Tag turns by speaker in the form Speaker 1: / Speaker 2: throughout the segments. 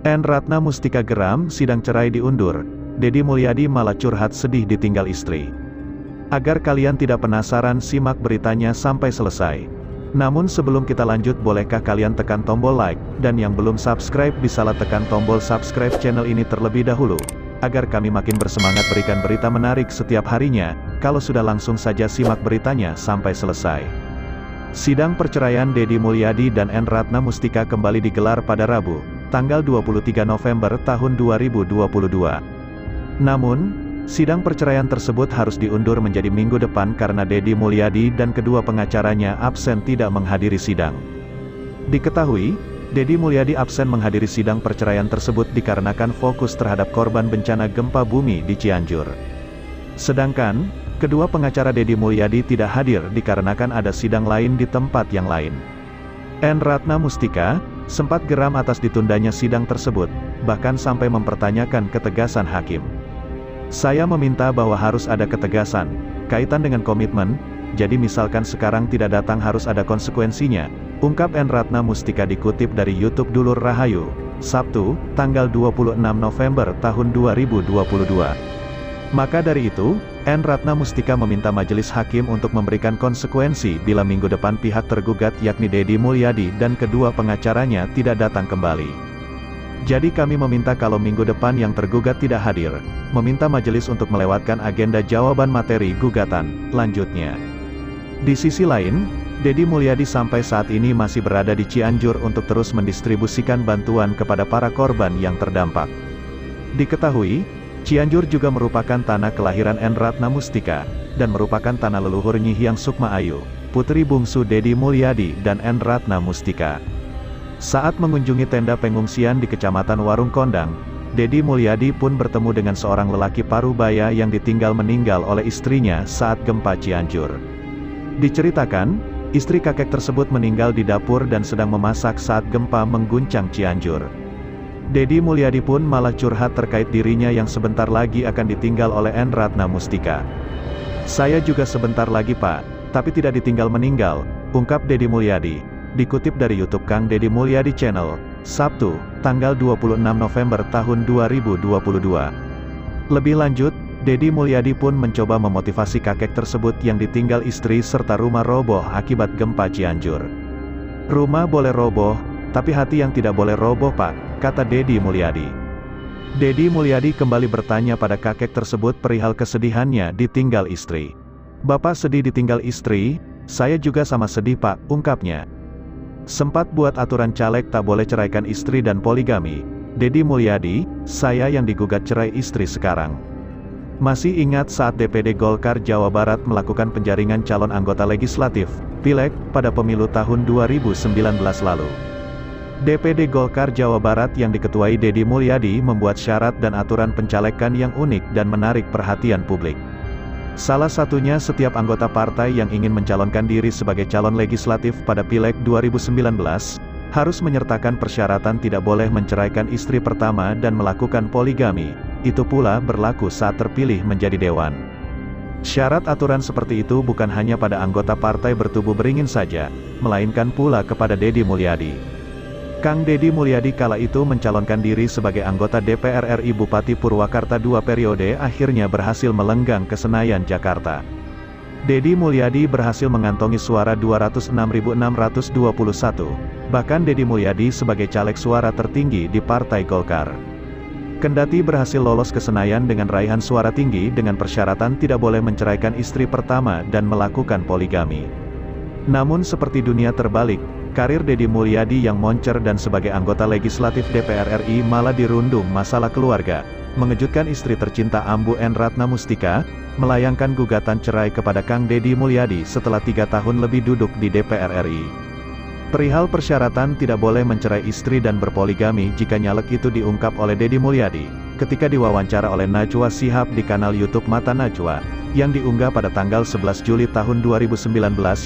Speaker 1: N. Ratna Mustika geram, sidang cerai diundur. Deddy Mulyadi malah curhat sedih ditinggal istri. Agar kalian tidak penasaran, simak beritanya sampai selesai. Namun sebelum kita lanjut, bolehkah kalian tekan tombol like, dan yang belum subscribe bisalah tekan tombol subscribe channel ini terlebih dahulu, agar kami makin bersemangat berikan berita menarik setiap harinya. Kalau sudah, langsung saja simak beritanya sampai selesai. Sidang perceraian Deddy Mulyadi dan N. Ratna Mustika kembali digelar pada Rabu, tanggal 23 November tahun 2022. Namun, sidang perceraian tersebut harus diundur menjadi minggu depan karena Deddy Mulyadi dan kedua pengacaranya absen tidak menghadiri sidang. Diketahui, Deddy Mulyadi absen menghadiri sidang perceraian tersebut dikarenakan fokus terhadap korban bencana gempa bumi di Cianjur. Sedangkan, kedua pengacara Deddy Mulyadi tidak hadir dikarenakan ada sidang lain di tempat yang lain. N. Ratna Mustika sempat geram atas ditundanya sidang tersebut, bahkan sampai mempertanyakan ketegasan hakim. Saya meminta bahwa harus ada ketegasan, kaitan dengan komitmen, jadi misalkan sekarang tidak datang harus ada konsekuensinya, ungkap N. Ratna Mustika dikutip dari YouTube Dulur Rahayu, Sabtu, tanggal 26 November tahun 2022. Maka dari itu, N. Ratna Mustika meminta majelis hakim untuk memberikan konsekuensi bila minggu depan pihak tergugat yakni Deddy Mulyadi dan kedua pengacaranya tidak datang kembali. Jadi kami meminta kalau minggu depan yang tergugat tidak hadir, meminta majelis untuk melewatkan agenda jawaban materi gugatan, lanjutnya. Di sisi lain, Deddy Mulyadi sampai saat ini masih berada di Cianjur untuk terus mendistribusikan bantuan kepada para korban yang terdampak. Diketahui, Cianjur juga merupakan tanah kelahiran N. Ratna Mustika, dan merupakan tanah leluhur Nyi Hyang Sukma Ayu, putri bungsu Deddy Mulyadi dan N. Ratna Mustika. Saat mengunjungi tenda pengungsian di Kecamatan Warung Kondang, Deddy Mulyadi pun bertemu dengan seorang lelaki parubaya yang ditinggal meninggal oleh istrinya saat gempa Cianjur. Diceritakan, istri kakek tersebut meninggal di dapur dan sedang memasak saat gempa mengguncang Cianjur. Deddy Mulyadi pun malah curhat terkait dirinya yang sebentar lagi akan ditinggal oleh N. Ratna Mustika. Saya juga sebentar lagi Pak, tapi tidak ditinggal meninggal, ungkap Deddy Mulyadi. Dikutip dari YouTube Kang Deddy Mulyadi Channel, Sabtu, tanggal 26 November tahun 2022. Lebih lanjut, Deddy Mulyadi pun mencoba memotivasi kakek tersebut yang ditinggal istri serta rumah roboh akibat gempa Cianjur. Rumah boleh roboh, tapi hati yang tidak boleh roboh Pak, kata Deddy Mulyadi. Deddy Mulyadi kembali bertanya pada kakek tersebut perihal kesedihannya ditinggal istri. Bapak sedih ditinggal istri, saya juga sama sedih Pak, ungkapnya. Sempat buat aturan caleg tak boleh ceraikan istri dan poligami. Deddy Mulyadi, saya yang digugat cerai istri sekarang. Masih ingat saat DPD Golkar Jawa Barat melakukan penjaringan calon anggota legislatif, Pileg, pada pemilu tahun 2019 lalu. DPD Golkar Jawa Barat yang diketuai Deddy Mulyadi membuat syarat dan aturan pencalekan yang unik dan menarik perhatian publik. Salah satunya setiap anggota partai yang ingin mencalonkan diri sebagai calon legislatif pada Pileg 2019, harus menyertakan persyaratan tidak boleh menceraikan istri pertama dan melakukan poligami, itu pula berlaku saat terpilih menjadi dewan. Syarat aturan seperti itu bukan hanya pada anggota partai bertubuh beringin saja, melainkan pula kepada Deddy Mulyadi. Kang Deddy Mulyadi kala itu mencalonkan diri sebagai anggota DPR RI Bupati Purwakarta 2 periode akhirnya berhasil melenggang ke Senayan, Jakarta. Deddy Mulyadi berhasil mengantongi suara 206.621, bahkan Deddy Mulyadi sebagai caleg suara tertinggi di Partai Golkar. Kendati berhasil lolos ke Senayan dengan raihan suara tinggi dengan persyaratan tidak boleh menceraikan istri pertama dan melakukan poligami. Namun seperti dunia terbalik, karir Deddy Mulyadi yang moncer dan sebagai anggota legislatif DPR RI malah dirundung masalah keluarga, mengejutkan istri tercinta Ambu N. Ratna Mustika, melayangkan gugatan cerai kepada Kang Deddy Mulyadi setelah 3 tahun lebih duduk di DPR RI. Perihal persyaratan tidak boleh mencerai istri dan berpoligami jika nyalek itu diungkap oleh Deddy Mulyadi, ketika diwawancara oleh Najwa Shihab di kanal YouTube Mata Najwa, yang diunggah pada tanggal 11 Juli tahun 2019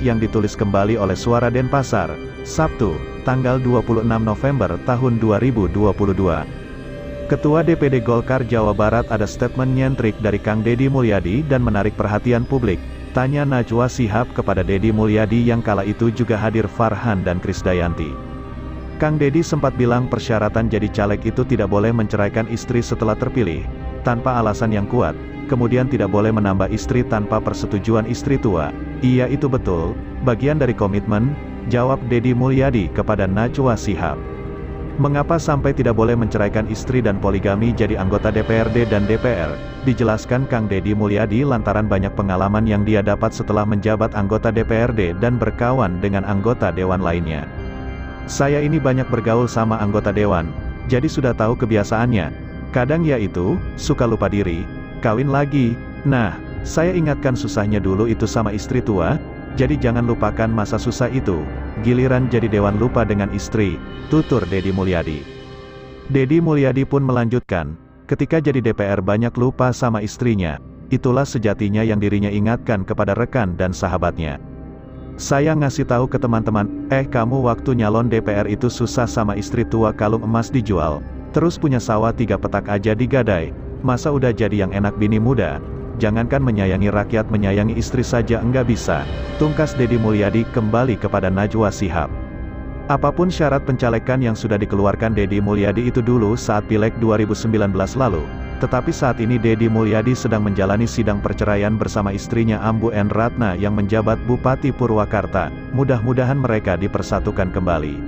Speaker 1: yang ditulis kembali oleh Suara Denpasar, Sabtu, tanggal 26 November tahun 2022. Ketua DPD Golkar Jawa Barat ada statement nyentrik dari Kang Deddy Mulyadi dan menarik perhatian publik, tanya Najwa Shihab kepada Deddy Mulyadi yang kala itu juga hadir Farhan dan Krisdayanti. Kang Deddy sempat bilang persyaratan jadi caleg itu tidak boleh menceraikan istri setelah terpilih, tanpa alasan yang kuat, kemudian tidak boleh menambah istri tanpa persetujuan istri tua. Iya itu betul, bagian dari komitmen, jawab Deddy Mulyadi kepada Najwa Shihab. Mengapa sampai tidak boleh menceraikan istri dan poligami jadi anggota DPRD dan DPR? Dijelaskan Kang Deddy Mulyadi lantaran banyak pengalaman yang dia dapat setelah menjabat anggota DPRD dan berkawan dengan anggota dewan lainnya. Saya ini banyak bergaul sama anggota dewan, jadi sudah tahu kebiasaannya. Kadang yaitu, suka lupa diri, kawin lagi. Nah, saya ingatkan susahnya dulu itu sama istri tua, jadi jangan lupakan masa susah itu. Giliran jadi dewan lupa dengan istri, tutur Deddy Mulyadi. Deddy Mulyadi pun melanjutkan, ketika jadi DPR banyak lupa sama istrinya, itulah sejatinya yang dirinya ingatkan kepada rekan dan sahabatnya. Saya ngasih tahu ke teman-teman, kamu waktu nyalon DPR itu susah sama istri tua kalung emas dijual, terus punya sawah 3 petak aja digadai, masa udah jadi yang enak bini muda? Jangankan menyayangi rakyat, menyayangi istri saja enggak bisa, tungkas Deddy Mulyadi kembali kepada Najwa Shihab. Apapun syarat pencalekan yang sudah dikeluarkan Deddy Mulyadi itu dulu saat Pileg 2019 lalu, tetapi saat ini Deddy Mulyadi sedang menjalani sidang perceraian bersama istrinya Ambu N. Ratna yang menjabat Bupati Purwakarta, mudah-mudahan mereka dipersatukan kembali.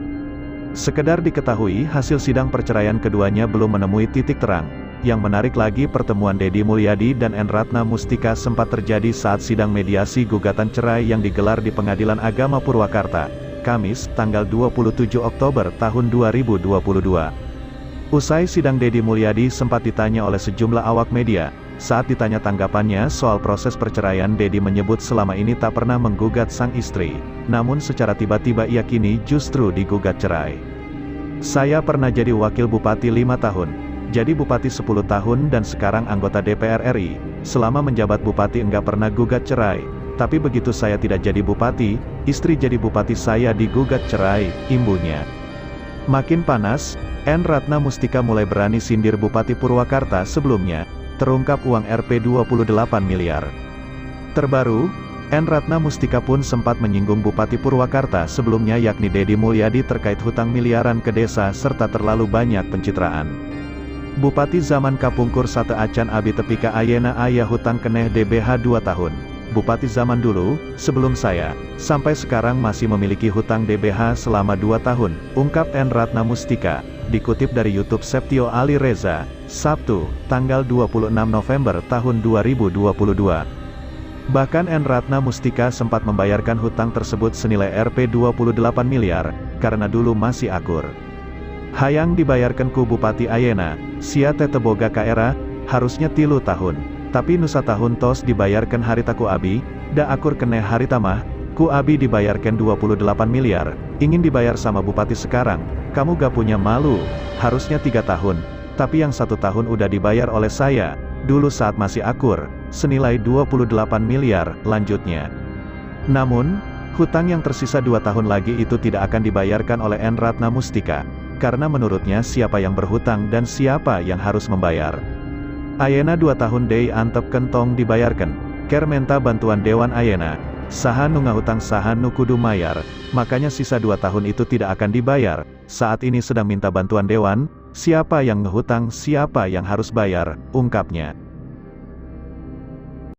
Speaker 1: Sekedar diketahui hasil sidang perceraian keduanya belum menemui titik terang. Yang menarik lagi pertemuan Deddy Mulyadi dan N. Ratna Mustika sempat terjadi saat sidang mediasi gugatan cerai yang digelar di Pengadilan Agama Purwakarta, Kamis, tanggal 27 Oktober tahun 2022. Usai sidang Deddy Mulyadi sempat ditanya oleh sejumlah awak media. Saat ditanya tanggapannya soal proses perceraian, Deddy menyebut selama ini tak pernah menggugat sang istri, namun secara tiba-tiba ia kini justru digugat cerai. Saya pernah jadi wakil bupati 5 tahun, jadi bupati 10 tahun dan sekarang anggota DPR RI. Selama menjabat bupati enggak pernah gugat cerai, tapi begitu saya tidak jadi bupati, istri jadi bupati saya digugat cerai, imbunya. Makin panas, N. Ratna Mustika mulai berani sindir Bupati Purwakarta sebelumnya, terungkap uang Rp 28 miliar. Terbaru, N. Ratna Mustika pun sempat menyinggung Bupati Purwakarta sebelumnya yakni Deddy Mulyadi terkait hutang miliaran ke desa serta terlalu banyak pencitraan. Bupati zaman Kapungkur Sate Acan Abi Tepika Ayena Ayah hutang keneh DBH 2 tahun. Bupati zaman dulu, sebelum saya, sampai sekarang masih memiliki hutang DBH selama 2 tahun, ungkap N. Ratna Mustika, dikutip dari YouTube Septio Ali Reza, Sabtu, tanggal 26 November tahun 2022. Bahkan N. Ratna Mustika sempat membayarkan hutang tersebut senilai Rp 28 miliar, karena dulu masih akur. Hayang dibayarkan ku Bupati Ayena, sia teteboga kaera, harusnya 3 tahun. Tapi nusa tahun tos dibayarkan harita ku abi, da akur keneh harita mah, ku abi dibayarkan 28 miliar, ingin dibayar sama bupati sekarang, kamu gak punya malu, harusnya 3 tahun, tapi yang 1 tahun udah dibayar oleh saya, dulu saat masih akur, senilai 28 miliar, lanjutnya. Namun, hutang yang tersisa 2 tahun lagi itu tidak akan dibayarkan oleh N. Ratna Mustika, karena menurutnya siapa yang berhutang dan siapa yang harus membayar. Ayena 2 tahun dei antep kentong dibayarkan, ker menta bantuan Dewan Ayena, saha nu ngahutang saha nu kudu mayar, makanya sisa 2 tahun itu tidak akan dibayar, saat ini sedang minta bantuan Dewan, siapa yang ngehutang siapa yang harus bayar, ungkapnya.